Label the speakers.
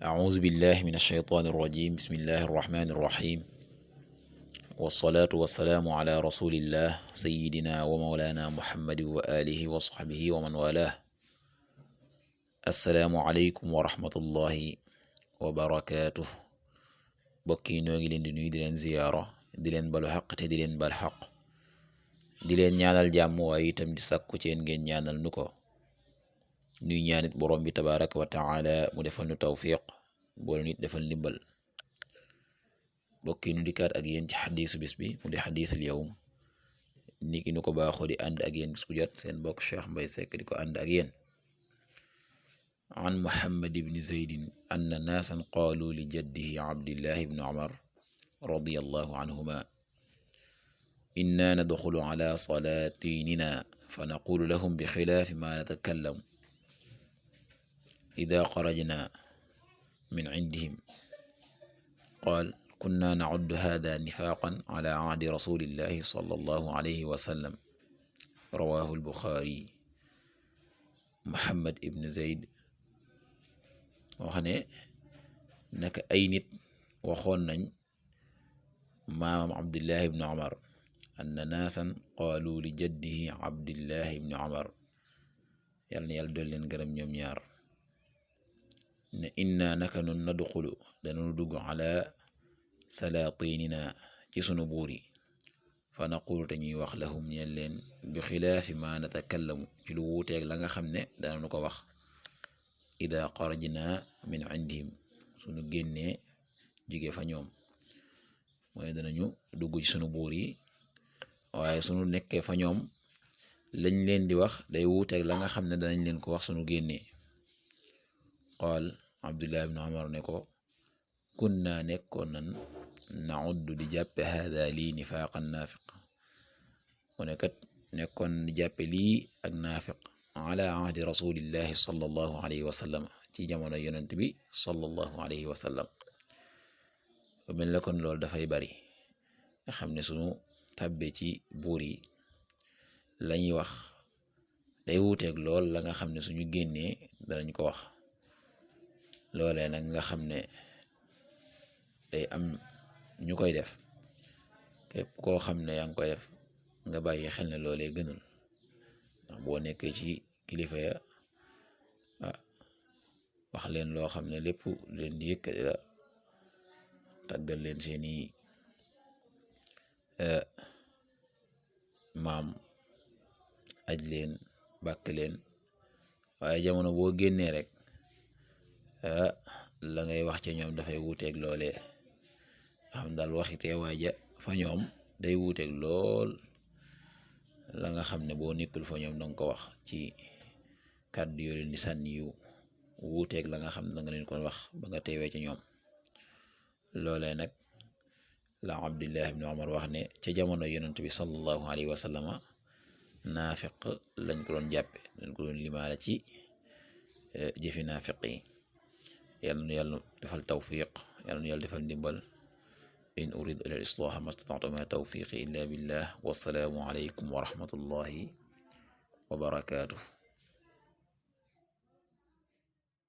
Speaker 1: أعوذ بالله من الشيطان الرجيم بسم الله الرحمن الرحيم والصلاة والسلام على رسول الله سيدنا ومولانا محمد وآله وصحبه ومن والاه السلام عليكم ورحمة الله وبركاته bokki noo ngi leen di nuyu di leen ziyaara di leen balu xaq te di leen bal xaq di leen ñaanal jàmm waaye itam di sàkku ci yéen ngeen ñaanal nu ko nuy ñaanit borom bi tabaraka wa taala mu defal nu tawfiq boole nit defal ndimbal bokki nu dikkaat ak yéen ci xadiisu bis bi mu di xadiisul yawm niki nu ko baaxoo di ànd ak yéen bis bu jot seen bokk Cheikh Mbay Seck di ko ànd ak yéen an Muhammad ibn Zaydin anna naasan qaalu li jaddihi Abdillahi ibn Umar radiyallahu anhuma inna nadxulu ala salaatinina fa naqulu lahum bi xilaafi ma natakallamu ida xarajna min cindihim qaal kunna nacuddu hada nifaaqan ala ahdi rasulillahi sallallahu alayhi wa sallam rawahu albuxaari. Muhammad ibn Zayd wax ne naka ay nit waxoon nañ maamam Abdillahi ibn Umar anna naasan qaalu li jaddihi Abdillahi ibn Umar yàlla na yàlla dool leen gërëm ñoom ñaar ne inna naka nun nadxulu danu dugg ala salaatinina ci sunu buur yi fa naqulu te ñuy wax lahum ñeen leen bi xilaafi ma natakallamu ci lu wuuteeg la nga xam ne danañu ko wax ida xarajna min indihim sunu génnee jóge fa ñoom mooy danañu dugg ci sunu buur yi waaye sunu nekkee fa ñoom lañ leen di wax day wuuteeg la nga xam ne danañ leen ko wax sunu génnee. qaal Abdullah ibn Umar ne ko kunna nekkoon nan nauddu di jàppe hada lii nifaaqan naafiq mu ne kat nekkoon di jàppe lii ak naafiq ala ahdi rasulillahi sallallahu alayhi wa sallam ci jamono yonent bi sallallahu alayhi wa sallam mel na kon loolu dafay bari nga xam ne sunu tàbbee ci buur yi lañuy wax day wuuteeg lool la nga xam ne suñu génnee danañ ko wax loolee nag nga xam ne day am ñu koy def képp koo xam ne yaa ngi koy def nga bàyyi xel ne loolee gënul ndax boo nekkee ci kilifa ya wax leen loo xam ne lépp leen di yëkkati la tàggal leen seeni maam aj leen bàkk leen waaye jamono boo génnee rek la ngay wax ca ñoom dafay wuuteeg loolee nga xam daal waxitee waaja fa ñoom day wuuteeg lool la nga xam ne boo nekkul fa ñoom danga ko wax ci kàddu yoo leen di sànni yu wuuteeg la nga xam ne danga leen ko wax ba nga teewee ca ñoom loolee nag la Abdullah ibn Umar wax ne ca jamono yonent bi sallallahu alayhi wa sallama naafiq lañ ko doon jàppe dañ ko doon limaale ci jëfi naafiq yi. yàlla na yàlla defal tawfiq yàlla na yàlla defal ndimbal in urid ila al islaha ma stata'tu ma tawfiqi illa billah wassalaamu alaykum wa rahmatullahi wa barakatuh.